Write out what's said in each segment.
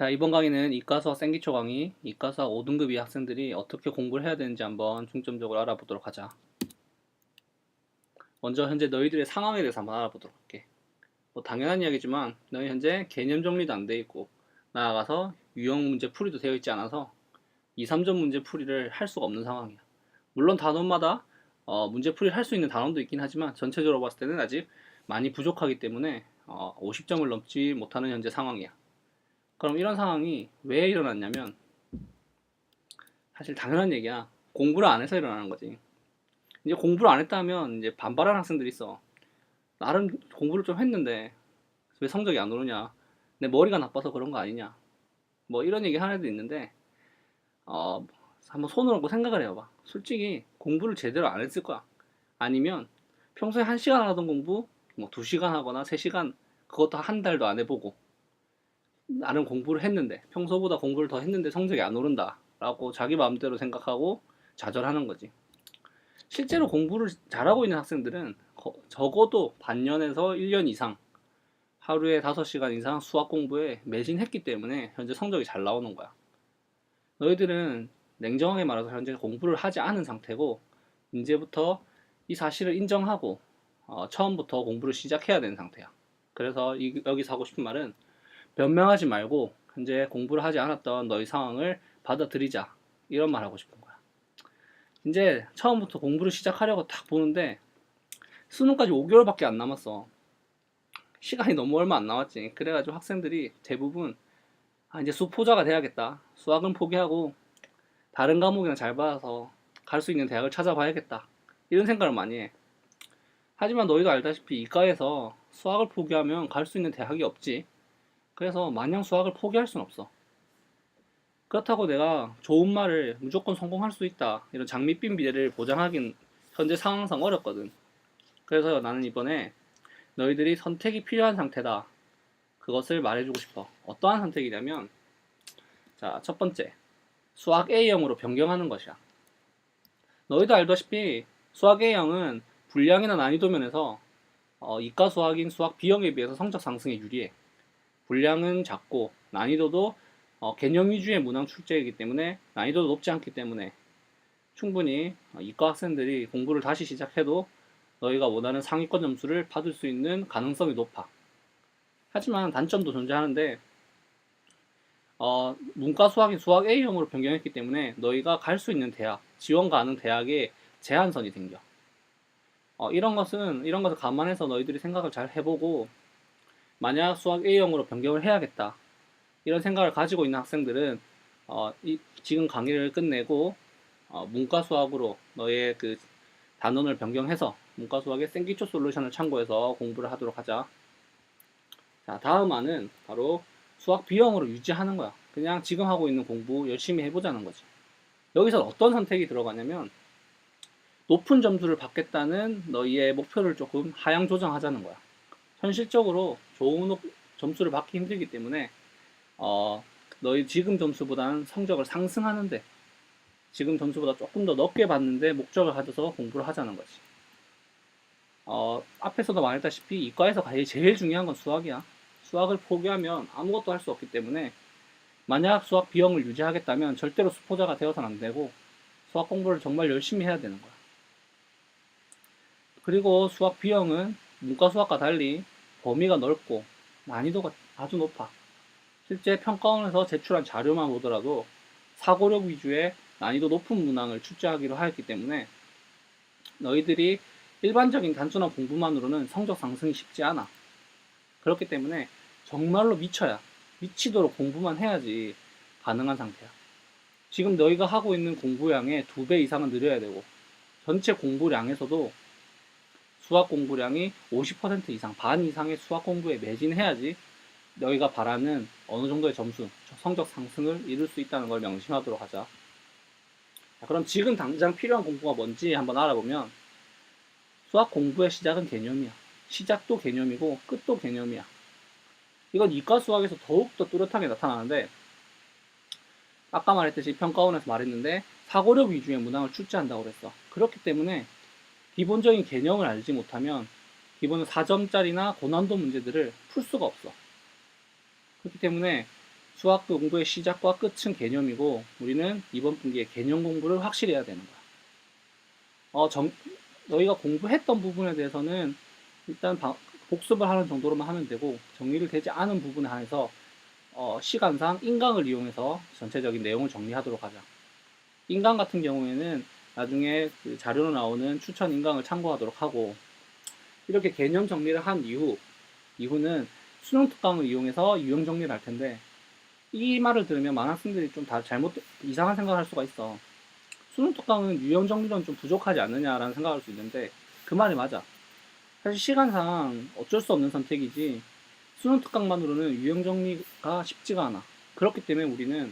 자, 이번 강의는 이과수학 생기초 강의, 이과수학 5등급 이 학생들이 어떻게 공부를 해야 되는지 한번 중점적으로 알아보도록 하자. 먼저 현재 너희들의 상황에 대해서 한번 알아보도록 할게. 뭐 당연한 이야기지만 너희 현재 개념 정리도 안 돼 있고 나아가서 유형 문제 풀이도 되어 있지 않아서 2, 3점 문제 풀이를 할 수가 없는 상황이야. 물론 단원마다 문제 풀이를 할 수 있는 단원도 있긴 하지만 전체적으로 봤을 때는 아직 많이 부족하기 때문에 50점을 넘지 못하는 현재 상황이야. 그럼 이런 상황이 왜 일어났냐면 사실 당연한 얘기야. 공부를 안 해서 일어나는 거지. 이제 공부를 안 했다면 이제 반발하는 학생들이 있어. 나름 공부를 좀 했는데 왜 성적이 안 오르냐? 내 머리가 나빠서 그런 거 아니냐? 뭐 이런 얘기 하는 애도 있는데 한번 손을 얹고 생각을 해봐. 솔직히 공부를 제대로 안 했을 거야. 아니면 평소에 1시간 하던 공부 뭐 2시간 하거나 3시간 그것도 한 달도 안 해보고 나름 공부를 했는데 평소보다 공부를 더 했는데 성적이 안 오른다 라고 자기 마음대로 생각하고 좌절하는 거지. 실제로 공부를 잘하고 있는 학생들은 적어도 반년에서 1년 이상 하루에 5시간 이상 수학 공부에 매진했기 때문에 현재 성적이 잘 나오는 거야. 너희들은 냉정하게 말해서 현재 공부를 하지 않은 상태고 이제부터 이 사실을 인정하고 처음부터 공부를 시작해야 되는 상태야. 그래서 여기서 하고 싶은 말은 변명하지 말고 현재 공부를 하지 않았던 너희 상황을 받아들이자, 이런 말 하고 싶은 거야. 이제 처음부터 공부를 시작하려고 딱 보는데 수능까지 5개월밖에 안 남았어. 시간이 너무 얼마 안 남았지. 그래가지고 학생들이 대부분 이제 수포자가 돼야겠다, 수학은 포기하고 다른 과목이나 잘 받아서 갈 수 있는 대학을 찾아봐야겠다, 이런 생각을 많이 해. 하지만 너희도 알다시피 이과에서 수학을 포기하면 갈 수 있는 대학이 없지. 그래서 마냥 수학을 포기할 순 없어. 그렇다고 내가 좋은 말을 무조건 성공할 수 있다, 이런 장밋빛 미래를 보장하긴 현재 상황상 어렵거든. 그래서 나는 이번에 너희들이 선택이 필요한 상태다, 그것을 말해주고 싶어. 어떠한 선택이냐면, 자, 첫 번째, 수학 A형으로 변경하는 것이야. 너희도 알다시피 수학 A형은 분량이나 난이도 면에서 이과 수학인 수학 B형에 비해서 성적 상승에 유리해. 분량은 작고 난이도도 개념 위주의 문항 출제이기 때문에 난이도도 높지 않기 때문에 충분히 이과 학생들이 공부를 다시 시작해도 너희가 원하는 상위권 점수를 받을 수 있는 가능성이 높아. 하지만 단점도 존재하는데 문과 수학인 수학 A형으로 변경했기 때문에 너희가 갈 수 있는 대학, 지원 가능 대학에 제한선이 생겨. 이런 것을 감안해서 너희들이 생각을 잘 해보고, 만약 수학 A형으로 변경을 해야겠다, 이런 생각을 가지고 있는 학생들은 지금 강의를 끝내고 문과 수학으로 너의 그 단원을 변경해서 문과 수학의 생기초 솔루션을 참고해서 공부를 하도록 하자. 자, 다음 안은 바로 수학 B형으로 유지하는 거야. 그냥 지금 하고 있는 공부 열심히 해보자는 거지. 여기서 어떤 선택이 들어가냐면, 높은 점수를 받겠다는 너희의 목표를 조금 하향 조정하자는 거야. 현실적으로 좋은 점수를 받기 힘들기 때문에 너희 지금 점수보다는 성적을 상승하는데, 지금 점수보다 조금 더 높게 받는데 목적을 가져서 공부를 하자는 거지. 앞에서도 말했다시피 이과에서 제일 중요한 건 수학이야. 수학을 포기하면 아무것도 할 수 없기 때문에 만약 수학 B형을 유지하겠다면 절대로 수포자가 되어서는 안 되고 수학 공부를 정말 열심히 해야 되는 거야. 그리고 수학 B형은 문과 수학과 달리 범위가 넓고 난이도가 아주 높아. 실제 평가원에서 제출한 자료만 보더라도 사고력 위주의 난이도 높은 문항을 출제하기로 하였기 때문에 너희들이 일반적인 단순한 공부만으로는 성적 상승이 쉽지 않아. 그렇기 때문에 정말로 미치도록 공부만 해야지 가능한 상태야. 지금 너희가 하고 있는 공부량의 2배 이상은 늘려야 되고, 전체 공부량에서도 수학 공부량이 50% 이상, 반 이상의 수학 공부에 매진해야지 너희가 바라는 어느 정도의 점수, 성적 상승을 이룰 수 있다는 걸 명심하도록 하자. 자, 그럼 지금 당장 필요한 공부가 뭔지 한번 알아보면, 수학 공부의 시작은 개념이야. 시작도 개념이고 끝도 개념이야. 이건 이과 수학에서 더욱더 뚜렷하게 나타나는데, 아까 말했듯이 평가원에서 말했는데 사고력 위주의 문항을 출제한다고 그랬어. 그렇기 때문에 기본적인 개념을 알지 못하면 기본 4점짜리나 고난도 문제들을 풀 수가 없어. 그렇기 때문에 수학 공부의 시작과 끝은 개념이고 우리는 이번 분기에 개념 공부를 확실히 해야 되는 거야. 너희가 공부했던 부분에 대해서는 일단 복습을 하는 정도로만 하면 되고 정리를 되지 않은 부분에 한해서 시간상 인강을 이용해서 전체적인 내용을 정리하도록 하자. 인강 같은 경우에는 나중에 그 자료로 나오는 추천 인강을 참고하도록 하고 이렇게 개념 정리를 한 이후는 수능 특강을 이용해서 유형 정리를 할 텐데 이 말을 들으면 많은 학생들이 좀 다 이상한 생각을 할 수가 있어. 수능 특강은 유형 정리로는 좀 부족하지 않느냐라는 생각을 할 수 있는데 그 말이 맞아. 사실 시간상 어쩔 수 없는 선택이지 수능 특강만으로는 유형 정리가 쉽지가 않아. 그렇기 때문에 우리는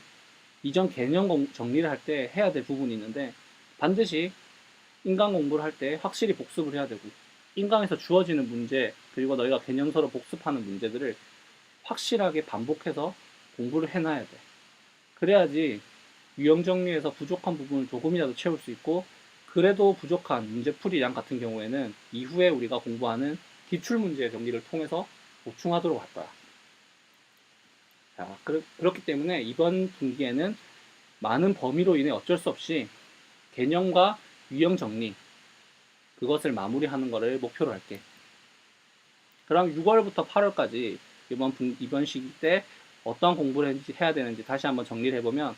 이전 개념 정리를 할 때 해야 될 부분이 있는데 반드시 인강 공부를 할 때 확실히 복습을 해야 되고 인강에서 주어지는 문제 그리고 너희가 개념서로 복습하는 문제들을 확실하게 반복해서 공부를 해놔야 돼. 그래야지 유형 정리에서 부족한 부분을 조금이라도 채울 수 있고 그래도 부족한 문제풀이량 같은 경우에는 이후에 우리가 공부하는 기출문제 정리를 통해서 보충하도록 할 거야. 자, 그렇기 때문에 이번 분기에는 많은 범위로 인해 어쩔 수 없이 개념과 유형 정리 그것을 마무리하는 것을 목표로 할게. 그럼 6월부터 8월까지 이번 시기 때 어떤 공부를 해야 되는지 다시 한번 정리를 해보면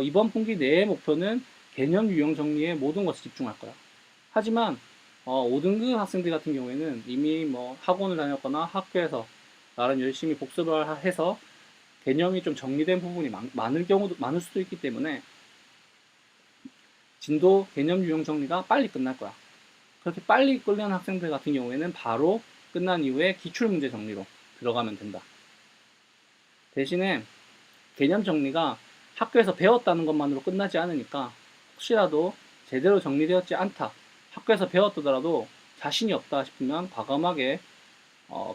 이번 분기 내의 목표는 개념 유형 정리에 모든 것을 집중할 거야. 하지만 5등급 학생들 같은 경우에는 이미 뭐 학원을 다녔거나 학교에서 나름 열심히 복습을 해서 개념이 좀 정리된 부분이 많을 수도 있기 때문에 진도 개념 유형 정리가 빨리 끝날 거야. 그렇게 빨리 끝내는 학생들 같은 경우에는 바로 끝난 이후에 기출문제 정리로 들어가면 된다. 대신에 개념 정리가 학교에서 배웠다는 것만으로 끝나지 않으니까 혹시라도 제대로 정리되었지 않다. 학교에서 배웠더라도 자신이 없다 싶으면 과감하게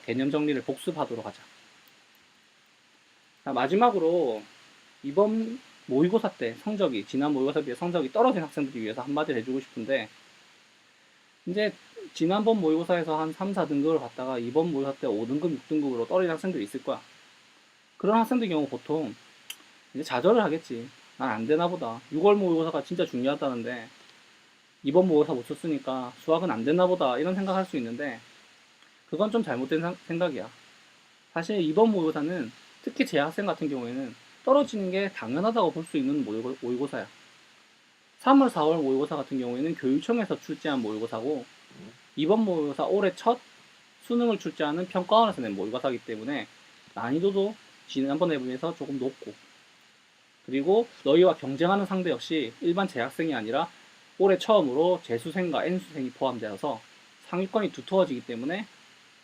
개념 정리를 복습하도록 하자. 자, 마지막으로 이번 모의고사 때 지난 모의고사 비해 성적이 떨어진 학생들을 위해서 한마디를 해주고 싶은데 이제 지난번 모의고사에서 한 3, 4등급을 받다가 이번 모의고사 때 5등급, 6등급으로 떨어진 학생들이 있을 거야. 그런 학생들 경우 보통 이제 좌절을 하겠지. 난 안 되나 보다. 6월 모의고사가 진짜 중요하다는데 이번 모의고사 못 썼으니까 수학은 안 되나 보다 이런 생각할 수 있는데 그건 좀 잘못된 생각이야. 사실 이번 모의고사는 특히 재학생 같은 경우에는 떨어지는 게 당연하다고 볼 수 있는 모의고사야. 3월, 4월 모의고사 같은 경우에는 교육청에서 출제한 모의고사고 이번 모의고사 올해 첫 수능을 출제하는 평가원에서 낸 모의고사이기 때문에 난이도도 지난번에 비해서 조금 높고 그리고 너희와 경쟁하는 상대 역시 일반 재학생이 아니라 올해 처음으로 재수생과 N수생이 포함되어서 상위권이 두터워지기 때문에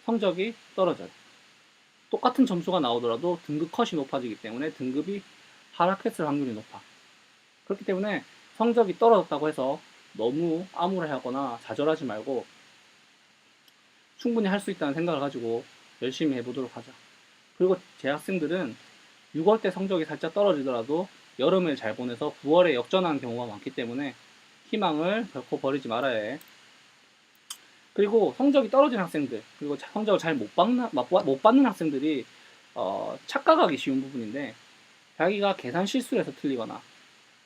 성적이 떨어져요. 똑같은 점수가 나오더라도 등급 컷이 높아지기 때문에 등급이 하락했을 확률이 높아. 그렇기 때문에 성적이 떨어졌다고 해서 너무 암울해하거나 좌절하지 말고 충분히 할 수 있다는 생각을 가지고 열심히 해보도록 하자. 그리고 재학생들은 6월 때 성적이 살짝 떨어지더라도 여름을 잘 보내서 9월에 역전하는 경우가 많기 때문에 희망을 결코 버리지 말아야 해. 그리고 성적이 떨어진 학생들, 그리고 성적을 잘 못 받는 학생들이 착각하기 쉬운 부분인데 자기가 계산 실수를 해서 틀리거나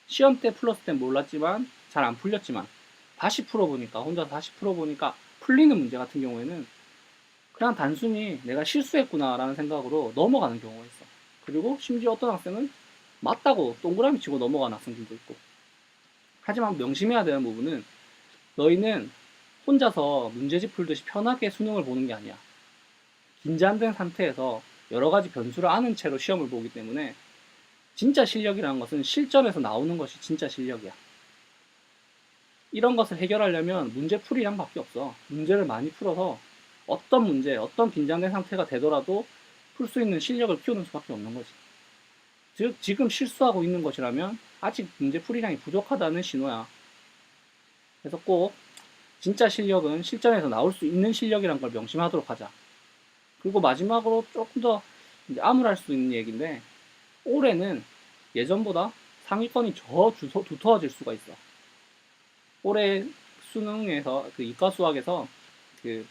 시험 때 풀었을 땐 몰랐지만 잘 안 풀렸지만 다시 풀어보니까 혼자서 다시 풀어보니까 풀리는 문제 같은 경우에는 그냥 단순히 내가 실수했구나 라는 생각으로 넘어가는 경우가 있어. 그리고 심지어 어떤 학생은 맞다고 동그라미 치고 넘어가는 학생들도 있고. 하지만 명심해야 되는 부분은 너희는 혼자서 문제집 풀듯이 편하게 수능을 보는 게 아니야. 긴장된 상태에서 여러 가지 변수를 아는 채로 시험을 보기 때문에 진짜 실력이라는 것은 실전에서 나오는 것이 진짜 실력이야. 이런 것을 해결하려면 문제 풀이량밖에 없어. 문제를 많이 풀어서 어떤 문제, 어떤 긴장된 상태가 되더라도 풀 수 있는 실력을 키우는 수밖에 없는 거지. 즉, 지금 실수하고 있는 것이라면 아직 문제 풀이량이 부족하다는 신호야. 그래서 꼭 진짜 실력은 실전에서 나올 수 있는 실력이란 걸 명심하도록 하자. 그리고 마지막으로 조금 더 암울할 수 있는 얘기인데 올해는 예전보다 상위권이 두터워질 수가 있어. 올해 수능에서 그 이과 수학에서 그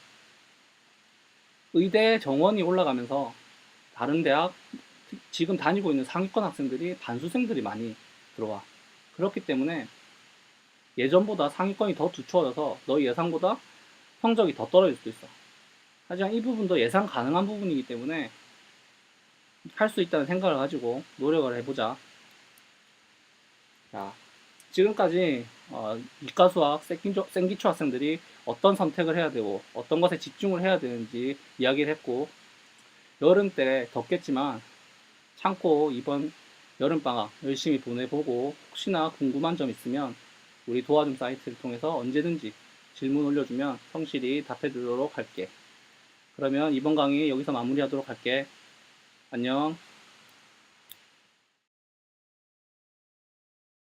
의대 정원이 올라가면서 다른 대학 지금 다니고 있는 상위권 학생들이 반수생들이 많이 들어와. 그렇기 때문에 예전보다 상위권이 더 두꺼워져서 너 예상보다 성적이 더 떨어질 수도 있어. 하지만 이 부분도 예상 가능한 부분이기 때문에 할 수 있다는 생각을 가지고 노력을 해보자. 자, 지금까지 이과 수학 생기초 학생들이 어떤 선택을 해야 되고 어떤 것에 집중을 해야 되는지 이야기를 했고, 여름 때 덥겠지만 참고 이번 여름방학 열심히 보내보고, 혹시나 궁금한 점 있으면 우리 도와줌 사이트를 통해서 언제든지 질문 올려주면 성실히 답해드리도록 할게. 그러면 이번 강의 여기서 마무리하도록 할게. 안녕.